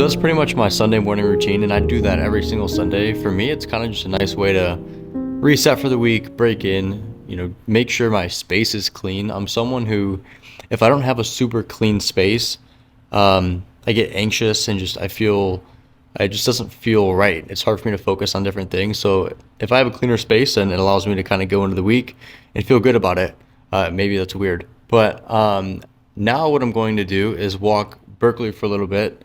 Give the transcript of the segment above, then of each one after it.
that's pretty much my Sunday morning routine, and I do that every single Sunday. For me, it's kind of just a nice way to reset for the week, break in, make sure my space is clean. I'm someone who, if I don't have a super clean space, I get anxious and it just doesn't feel right. It's hard for me to focus on different things. So if I have a cleaner space, then it allows me to kind of go into the week and feel good about it. Maybe that's weird. But now what I'm going to do is walk Berkeley for a little bit.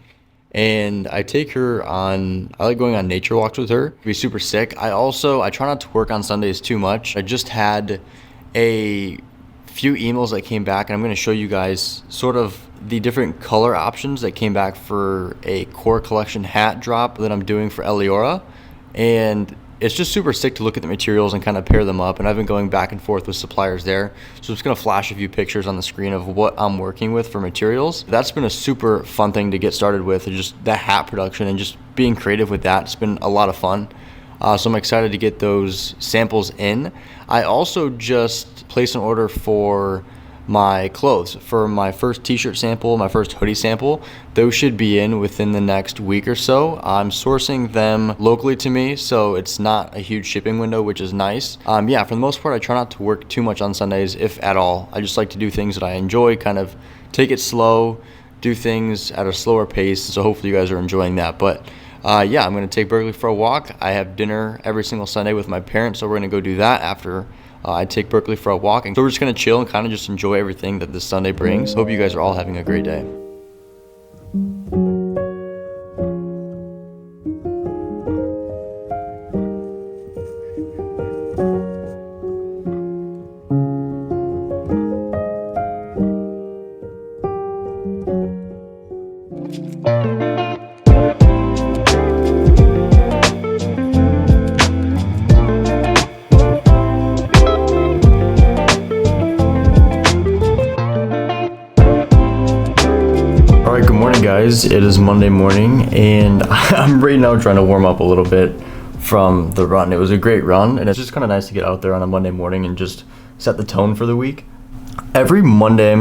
And I like going on nature walks with her. Be super sick. I try not to work on Sundays too much. I just had a few emails that came back, and I'm going to show you guys sort of the different color options that came back for a core collection hat drop that I'm doing for Eliora. And it's just super sick to look at the materials and kind of pair them up. And I've been going back and forth with suppliers there. So I'm just going to flash a few pictures on the screen of what I'm working with for materials. That's been a super fun thing to get started with, just the hat production and just being creative with that. It's been a lot of fun. So I'm excited to get those samples in. I also just placed an order for my clothes for my first t-shirt sample, my first hoodie sample. Those should be in within the next week or so. I'm sourcing them locally to me, so it's not a huge shipping window, which is nice. Yeah, for the most part, I try not to work too much on Sundays, if at all. I just like to do things that I enjoy, kind of take it slow, do things at a slower pace. So hopefully you guys are enjoying that. But yeah, I'm going to take Berkeley for a walk. I have dinner every single Sunday with my parents, so we're going to go do that after I take Berkeley for a walk. And so we're just going to chill and kind of just enjoy everything that this Sunday brings. Hope you guys are all having a great day. Alright, good morning guys. It is Monday morning and I'm right now trying to warm up a little bit from the run. It was a great run and it's just kind of nice to get out there on a Monday morning and just set the tone for the week. Every Monday,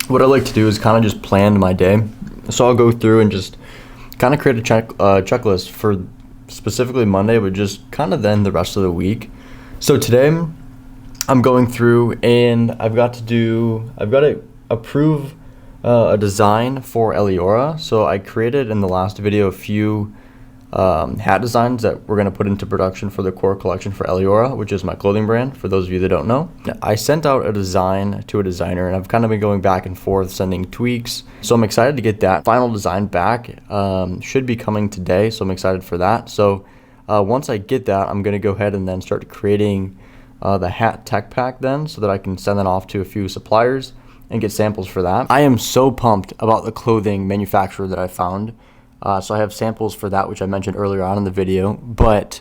what I like to do is kind of just plan my day. So I'll go through and just kind of create a checklist for specifically Monday, but just kind of then the rest of the week. So today I'm going through and I've got to approve a design for Eliora. So I created in the last video a few hat designs that we're going to put into production for the core collection for Eliora, which is my clothing brand, for those of you that don't know. I sent out a design to a designer and I've kind of been going back and forth sending tweaks. So I'm excited to get that final design back. Should be coming today, so I'm excited for that. So once I get that, I'm going to go ahead and then start creating the hat tech pack then, so that I can send that off to a few suppliers and get samples for that. I am so pumped about the clothing manufacturer that I found. So I have samples for that, which I mentioned earlier on in the video, but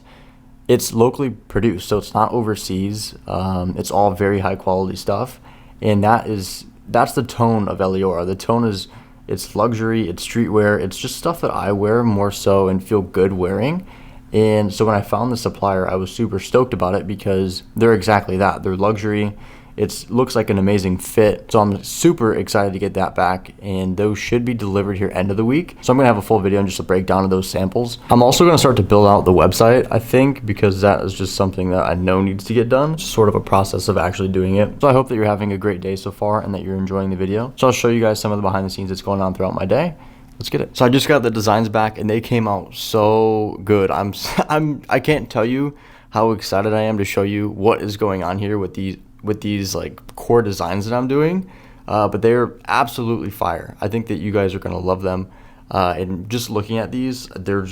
it's locally produced, so it's not overseas. It's all very high quality stuff, and that's the tone of Eliora. The tone is, it's luxury, it's streetwear, it's just stuff that I wear more so and feel good wearing. And so when I found the supplier, I was super stoked about it because they're exactly that. They're luxury. It looks like an amazing fit, so I'm super excited to get that back, and those should be delivered here end of the week. So I'm going to have a full video and just a breakdown of those samples. I'm also going to start to build out the website, I think, because that is just something that I know needs to get done. It's sort of a process of actually doing it. So I hope that you're having a great day so far and that you're enjoying the video. So I'll show you guys some of the behind the scenes that's going on throughout my day. Let's get it. So I just got the designs back and they came out so good. I can't tell you how excited I am to show you what is going on here with these like core designs that I'm doing, but they're absolutely fire. I think that you guys are gonna love them, and just looking at these, they're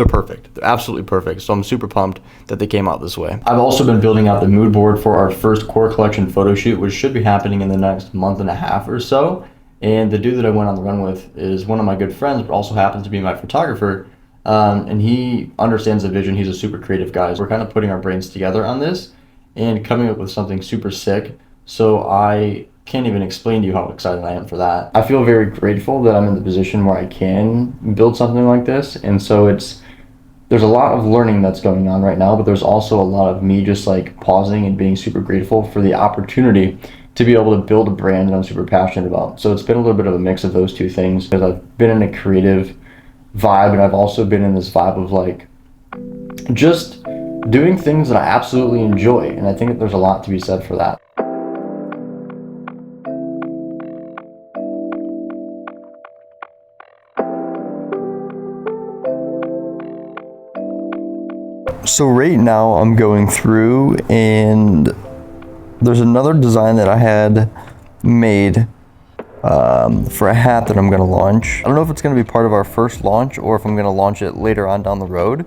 perfect. They're absolutely perfect. So I'm super pumped that they came out this way. I've also been building out the mood board for our first core collection photo shoot, which should be happening in the next month and a half or so. And the dude that I went on the run with is one of my good friends, but also happens to be my photographer. And he understands the vision. He's a super creative guy. So we're kind of putting our brains together on this and coming up with something super sick. So I can't even explain to you how excited I am for that. I feel very grateful that I'm in the position where I can build something like this. And so there's a lot of learning that's going on right now, but there's also a lot of me just like pausing and being super grateful for the opportunity to be able to build a brand that I'm super passionate about. So it's been a little bit of a mix of those two things, because I've been in a creative vibe, and I've also been in this vibe of like just doing things that I absolutely enjoy. And I think that there's a lot to be said for that. So right now I'm going through, and there's another design that I had made for a hat that I'm gonna launch. I don't know if it's gonna be part of our first launch or if I'm gonna launch it later on down the road.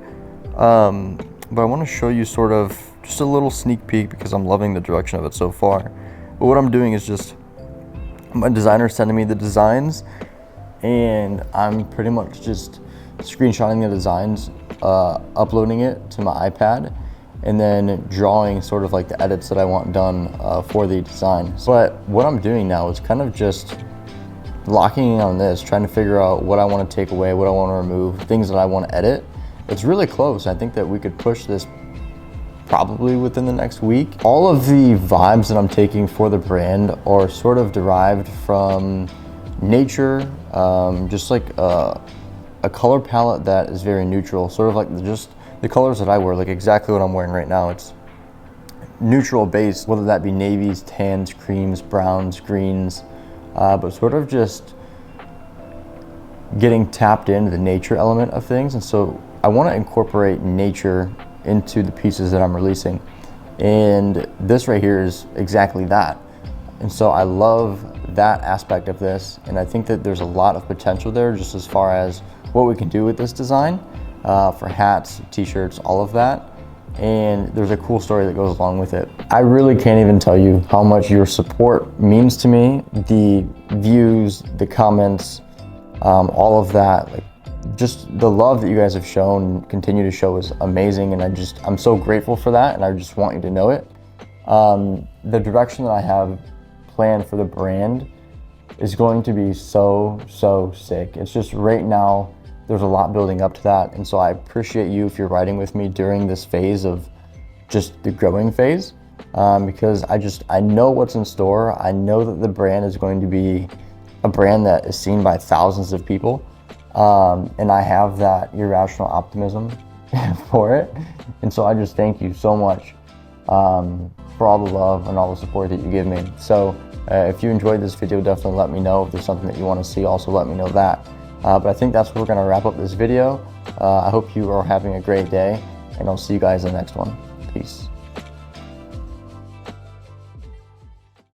But I wanna show you sort of just a little sneak peek, because I'm loving the direction of it so far. But what I'm doing is just, my designer sending me the designs, and I'm pretty much just screenshotting the designs, uploading it to my iPad, and then drawing sort of like the edits that I want done for the design. But what I'm doing now is kind of just locking in on this, trying to figure out what I want to take away, what I want to remove, things that I want to edit. It's really close. I think that we could push this probably within the next week. All of the vibes that I'm taking for the brand are sort of derived from nature, just like a color palette that is very neutral, sort of like just the colors that I wear, like exactly what I'm wearing right now. It's neutral based, whether that be navies, tans, creams, browns, greens, but sort of just getting tapped into the nature element of things. And so I want to incorporate nature into the pieces that I'm releasing. And this right here is exactly that. And so I love that aspect of this. And I think that there's a lot of potential there, just as far as what we can do with this design for hats, t-shirts, all of that. And there's a cool story that goes along with it. I really can't even tell you how much your support means to me. The views, the comments, all of that, like just the love that you guys have shown and continue to show is amazing. And I'm so grateful for that. And I just want you to know it. The direction that I have planned for the brand is going to be so sick. It's just right now, there's a lot building up to that. And so I appreciate you if you're riding with me during this phase of just the growing phase, because I know what's in store. I know that the brand is going to be a brand that is seen by thousands of people. And I have that irrational optimism for it. And so I just thank you so much for all the love and all the support that you give me. So if you enjoyed this video, definitely let me know. If there's something that you want to see, also let me know that. But I think that's where we're going to wrap up this video. I hope you are having a great day, and I'll see you guys in the next one. Peace.